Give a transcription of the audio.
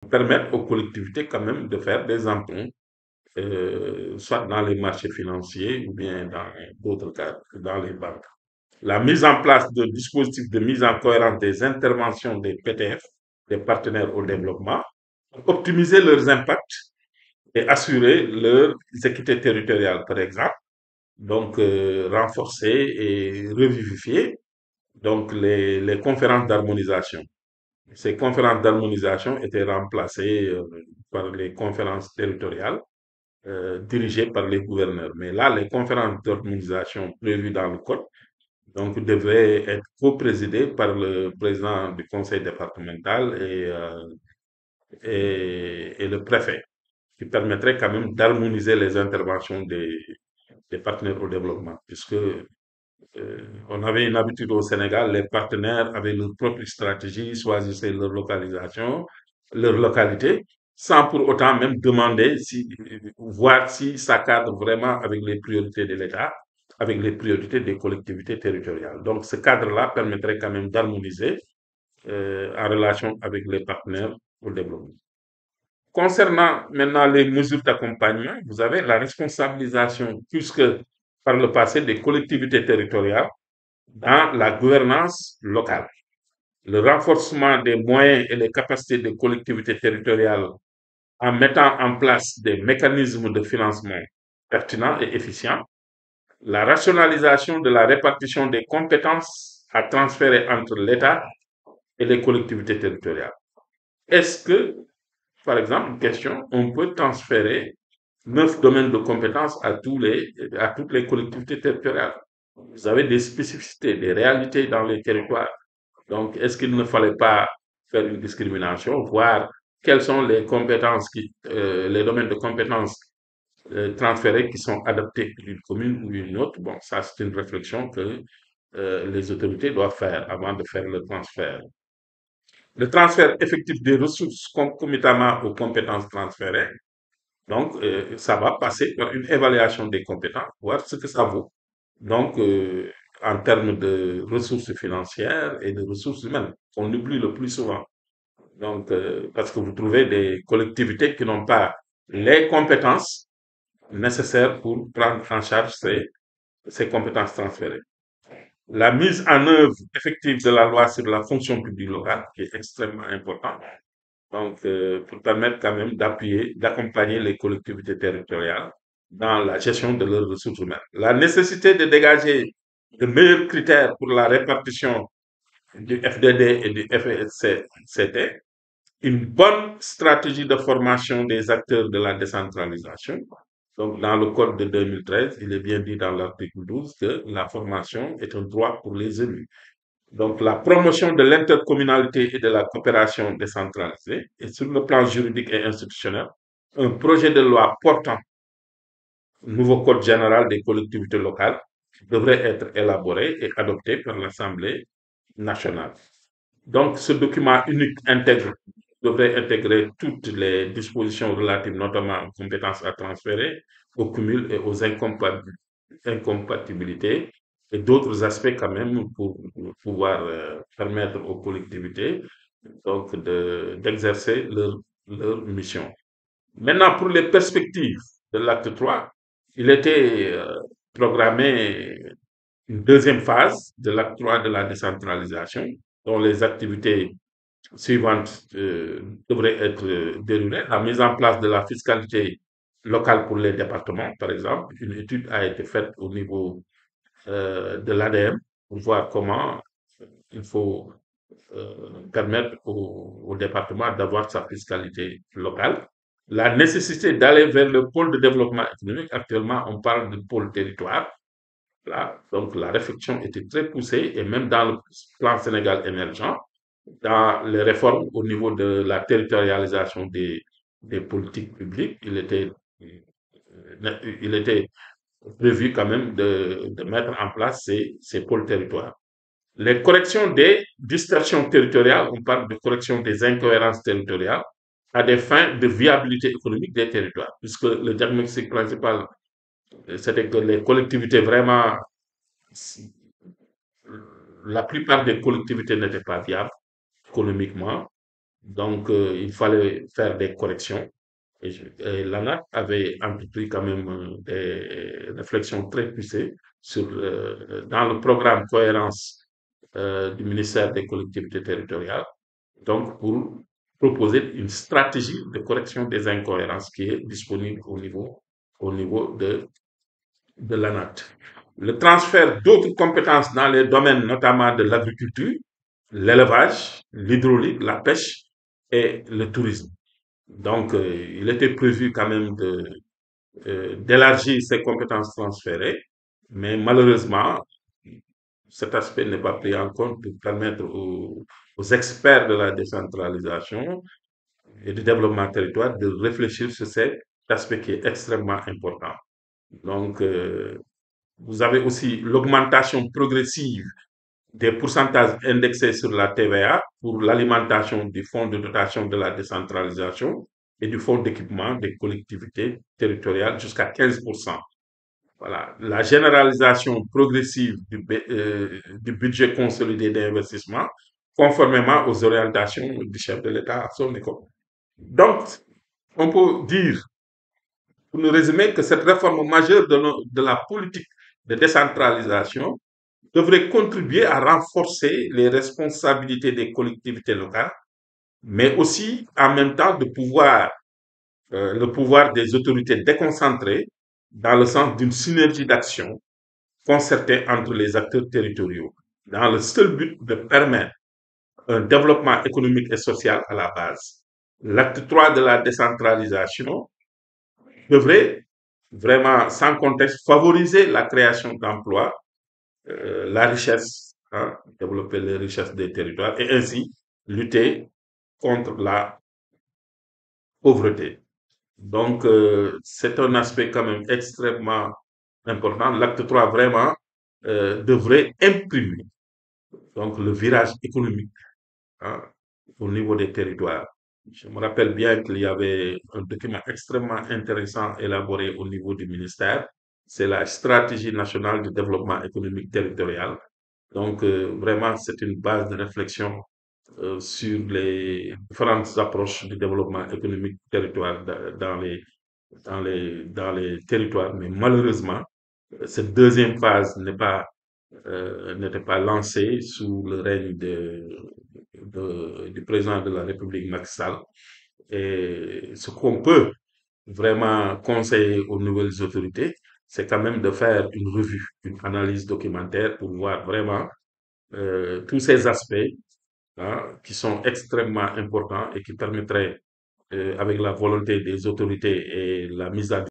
permettre aux collectivités quand même de faire des emprunts, soit dans les marchés financiers ou bien dans d'autres cas, dans les banques. La mise en place de dispositifs de mise en cohérence des interventions des PTF, des partenaires au développement, pour optimiser leurs impacts et assurer leur équité territoriale, par exemple. Donc, renforcer et revivifier donc les conférences d'harmonisation. Ces conférences d'harmonisation étaient remplacées par les conférences territoriales dirigées par les gouverneurs. Mais là, les conférences d'harmonisation prévues dans le code donc devraient être co-présidées par le président du conseil départemental et le préfet, qui permettrait quand même d'harmoniser les interventions des partenaires au développement, puisque on avait une habitude au Sénégal, les partenaires avaient leur propre stratégie, choisissaient leur localisation, leur localité, sans pour autant même demander si, voir si ça cadre vraiment avec les priorités de l'État, avec les priorités des collectivités territoriales. Donc, ce cadre-là permettrait quand même d'harmoniser en relation avec les partenaires au développement. Concernant maintenant les mesures d'accompagnement, vous avez la responsabilisation, puisque par le passé des collectivités territoriales dans la gouvernance locale, le renforcement des moyens et les capacités des collectivités territoriales en mettant en place des mécanismes de financement pertinents et efficients, la rationalisation de la répartition des compétences à transférer entre l'État et les collectivités territoriales. Est-ce que, par exemple, une question, on peut transférer 9 domaines de compétences à toutes les collectivités territoriales? Vous avez des spécificités, des réalités dans les territoires. Donc, est-ce qu'il ne fallait pas faire une discrimination, voir quelles sont les compétences les domaines de compétences transférés qui sont adaptés d'une commune ou d'une autre? Bon, ça, c'est une réflexion que les autorités doivent faire avant de faire le transfert. Le transfert effectif des ressources concomitamment aux compétences transférées, donc, ça va passer par une évaluation des compétences, voir ce que ça vaut. Donc, en termes de ressources financières et de ressources humaines, on oublie le plus souvent. Donc, parce que vous trouvez des collectivités qui n'ont pas les compétences nécessaires pour prendre en charge ces compétences transférées. La mise en œuvre effective de la loi sur la fonction publique locale, qui est extrêmement importante, donc pour permettre quand même d'appuyer, d'accompagner les collectivités territoriales dans la gestion de leurs ressources humaines. La nécessité de dégager de meilleurs critères pour la répartition du FDD et du FSCT, une bonne stratégie de formation des acteurs de la décentralisation. Donc, dans le code de 2013, il est bien dit dans l'article 12 que la formation est un droit pour les élus. Donc, la promotion de l'intercommunalité et de la coopération décentralisée, et sur le plan juridique et institutionnel, un projet de loi portant nouveau code général des collectivités locales devrait être élaboré et adopté par l'Assemblée nationale. Donc, ce document unique devrait intégrer toutes les dispositions relatives notamment aux compétences à transférer, au cumul et aux incompatibilités et d'autres aspects quand même pour pouvoir permettre aux collectivités donc d'exercer leur mission. Maintenant, pour les perspectives de l'acte 3, il était programmé une deuxième phase de l'acte 3 de la décentralisation, dont les activités suivantes devraient être déroulées. La mise en place de la fiscalité locale pour les départements, par exemple. Une étude a été faite au niveau de l'ADM pour voir comment il faut permettre au département d'avoir sa fiscalité locale. La nécessité d'aller vers le pôle de développement économique. Actuellement, on parle de pôle territoire. Là, donc, la réflexion était très poussée et même dans le plan Sénégal émergent, dans les réformes au niveau de la territorialisation des politiques publiques, il était prévu quand même de mettre en place ces pôles territoires. Les corrections des dispersions territoriales, on parle de correction des incohérences territoriales à des fins de viabilité économique des territoires, puisque le diagnostic principal, c'était que les collectivités vraiment, la plupart des collectivités n'étaient pas viables économiquement. Donc, il fallait faire des corrections. Et l'ANAC avait entrepris quand même des réflexions très poussées dans le programme cohérence du ministère des collectivités territoriales, donc pour proposer une stratégie de correction des incohérences qui est disponible au niveau de l'ANAT. Le transfert d'autres compétences dans les domaines notamment de l'agriculture, l'élevage, l'hydraulique, la pêche et le tourisme. Donc, il était prévu quand même d'élargir ces compétences transférées, mais malheureusement, cet aspect n'est pas pris en compte pour permettre aux experts de la décentralisation et du développement territoire de réfléchir sur cet aspect qui est extrêmement important. Donc, vous avez aussi l'augmentation progressive des pourcentages indexés sur la TVA pour l'alimentation du fonds de dotation de la décentralisation et du fonds d'équipement des collectivités territoriales jusqu'à 15%. Voilà. La généralisation progressive du budget consolidé d'investissement conformément aux orientations du chef de l'État à son école. Donc, on peut dire, pour nous résumer, que cette réforme majeure de la politique de décentralisation devrait contribuer à renforcer les responsabilités des collectivités locales, mais aussi en même temps le pouvoir des autorités déconcentrées dans le sens d'une synergie d'action concertée entre les acteurs territoriaux, dans le seul but de permettre un développement économique et social à la base. L'acte 3 de la décentralisation devrait vraiment, sans contexte, favoriser la création d'emplois, la richesse, hein, développer les richesses des territoires et ainsi lutter contre la pauvreté. Donc, c'est un aspect quand même extrêmement important. L'acte 3 vraiment devrait imprimer donc le virage économique, hein, au niveau des territoires. Je me rappelle bien qu'il y avait un document extrêmement intéressant élaboré au niveau du ministère. C'est la stratégie nationale de développement économique territorial. Donc, vraiment, c'est une base de réflexion sur les différentes approches du développement économique territorial dans les territoires. Mais malheureusement, cette deuxième phase n'était pas lancée sous le règne du président de la République, Macky Sall. Et ce qu'on peut vraiment conseiller aux nouvelles autorités, c'est quand même de faire une revue, une analyse documentaire pour voir vraiment tous ces aspects, hein, qui sont extrêmement importants et qui permettraient, avec la volonté des autorités et la mise à